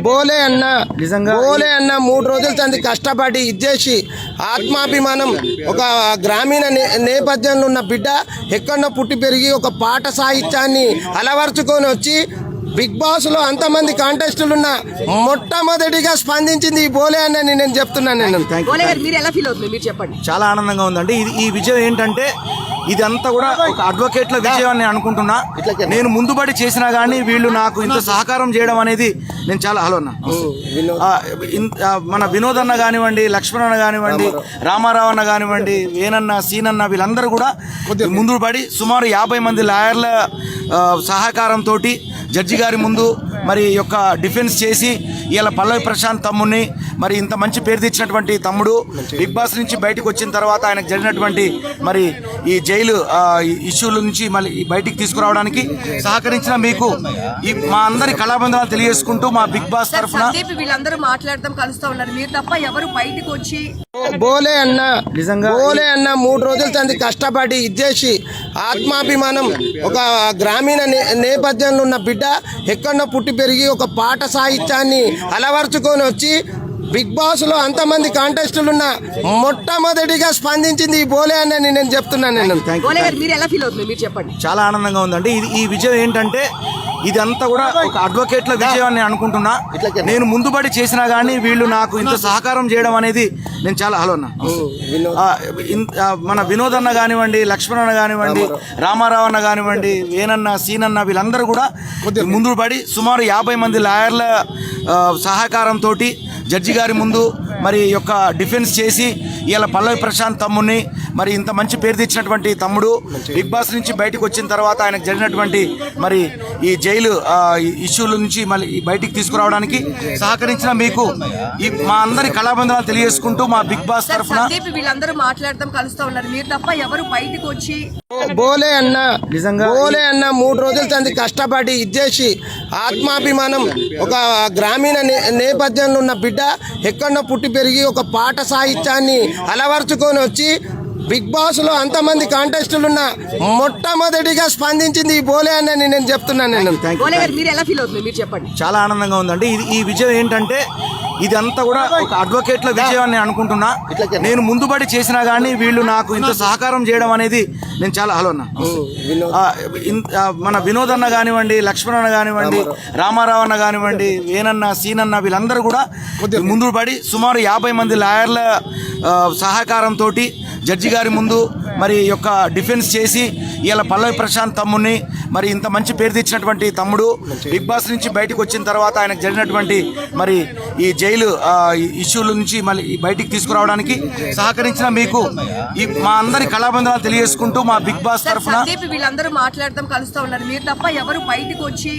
బోలే అన్న బోలే అన్న 3 రోజుల తంది కష్టపడి ఇచ్చేసి ఆత్మాభిమానం ఒక గ్రామీణ నేపథ్యంలో ఉన్న బిడ్డ ఎక్కడో పుట్టి పెరిగి ఒక పాట సాహిత్యాన్ని అలవర్చుకొని వచ్చి బిగ్ బాస్ లో అంతమంది కాంటెస్టులు ఉన్న మొట్టమొదటిగా స్పందించింది ఈ బోలే అన్నని నేను చెప్తున్నాను. చాలా ఆనందంగా ఉందండి. ఈ విజయం ఏంటంటే ఇదంతా కూడా ఒక అడ్వకేట్ల విజయం అని అనుకుంటున్నా. నేను ముందుబడి చేసినా కానీ వీళ్ళు నాకు ఇంత సహకారం చేయడం అనేది నేను చాలా అన్న మన వినోద్ అన్న కానివ్వండి, లక్ష్మణ్ అన్న కానివ్వండి, రామారావు అన్న కానివ్వండి, వేనన్న, సీనన్న వీళ్ళందరూ కూడా ముందుబడి సుమారు 50 మంది లాయర్ల సహకారంతో జడ్జి గారి ముందు మరి యొక్క డిఫెన్స్ చేసి ఇలా పల్లవి ప్రశాంత్ తమ్ముడిని మరి ఇంత మంచి పేరు తెచ్చినటువంటి తమ్ముడు బిగ్ బాస్ నుంచి బయటకు వచ్చిన తర్వాత ఆయనకు జరిగినటువంటి మరి ఈ జైలు ఇష్యూల నుంచి మళ్ళీ బయటికి తీసుకురావడానికి సహకరించిన మీకు మా అందరి కళాబంధనాలు తెలియజేసుకుంటూ మా బిగ్ బాస్ తరఫున వీళ్ళందరూ మాట్లాడతాం కలుస్తా ఉన్నారు. మీరు తప్ప ఎవరు బయటకు వచ్చి బోలే అన్న 3 రోజుల తంది కష్టపడి ఇచ్చేసి ఆత్మాభిమానం ఒక గ్రామీణ నేపథ్యంలో ఉన్న బిడ్డ ఎక్కడో పుట్టి పెరిగి ఒక పాట సాహిత్యాన్ని అలవర్చుకొని వచ్చి బిగ్ బాస్ లో అంతమంది కాంటెస్టులు ఉన్న మొట్టమొదటిగా స్పందించింది ఈ బోలే అన్నని నేను చెప్తున్నాను. చాలా ఆనందంగా ఉందండి. ఈ విజయం ఏంటంటే ఇదంతా కూడా ఒక అడ్వకేట్ల విజయం అని అనుకుంటున్నా. నేను ముందుబడి చేసినా కానీ వీళ్ళు నాకు ఇంత సహకారం చేయడం అనేది నేను చాలా అన్న మన వినోద్ అన్న కానివ్వండి, లక్ష్మణ్ అన్న కానివ్వండి, రామారావు అన్న కానివ్వండి, వేనన్న, సీనన్న వీళ్ళందరూ కూడా ముందుబడి సుమారు 50 మంది లాయర్ల సహకారంతో జడ్జి గారి ముందు మరి యొక్క డిఫెన్స్ చేసి ఇలా పల్లవి ప్రశాంత్ తమ్ముడిని మరి ఇంత మంచి పేరు తెచ్చినటువంటి తమ్ముడు బిగ్ బాస్ నుంచి బయటకు వచ్చిన తర్వాత ఆయనకు జరిగినటువంటి మరి ఈ జైలు ఇష్యూల నుంచి మళ్ళీ బయటికి తీసుకురావడానికి సహకరించిన మీకు మా అందరి కళాబంధనాలు తెలియజేసుకుంటూ మా బిగ్ బాస్ తరఫున వీళ్ళందరూ మాట్లాడతాం కలుస్తా ఉన్నారు. మీరు తప్ప ఎవరు బయటకు వచ్చి బోలే అన్న 3 రోజుల తంది కష్టపడి ఇచ్చేసి ఆత్మాభిమానం ఒక గ్రామీణ నేపథ్యంలో ఉన్న బిడ్డ ఎక్కడో పుట్టి పెరిగి ఒక పాట సాహిత్యాన్ని అలవర్చుకొని వచ్చి బిగ్ బాస్ లో అంతమంది కాంటెస్టులు ఉన్న మొట్టమొదటిగా స్పందించింది ఈ బోలే అన్నని నేను చెప్తున్నాను. చాలా ఆనందంగా ఉందండి. ఈ విజయం ఏంటంటే ఇదంతా కూడా ఒక అడ్వకేట్ల విజయం అని అనుకుంటున్నా. నేను ముందుబడి చేసినా కానీ వీళ్ళు నాకు ఇంత సహకారం చేయడం అనేది నేను చాలా అన్న మన వినోద్ అన్న కానివ్వండి, లక్ష్మణ్ అన్న కానివ్వండి, రామారావు అన్న కానివ్వండి, వేనన్న, సీనన్న వీళ్ళందరూ కూడా ముందుబడి సుమారు 50 మంది లాయర్ల సహకారంతో జడ్జి గారి ముందు మరి యొక్క డిఫెన్స్ చేసి ఇలా పల్లవి ప్రశాంత్ తమ్ముడిని మరి ఇంత మంచి పేరు తెచ్చినటువంటి తమ్ముడు బిగ్ బాస్ నుంచి బయటకు వచ్చిన తర్వాత ఆయనకు జరిగినటువంటి మరి ఈ జైలు ఇష్యూల నుంచి మళ్ళీ బయటికి తీసుకురావడానికి సహకరించిన మీకు మా అందరి కళాబంధనాలు తెలియజేసుకుంటూ మా బిగ్ బాస్ తరఫున వీళ్ళందరూ మాట్లాడతాం కలుస్తా ఉన్నారు. మీరు తప్ప ఎవరు బయటకు వచ్చి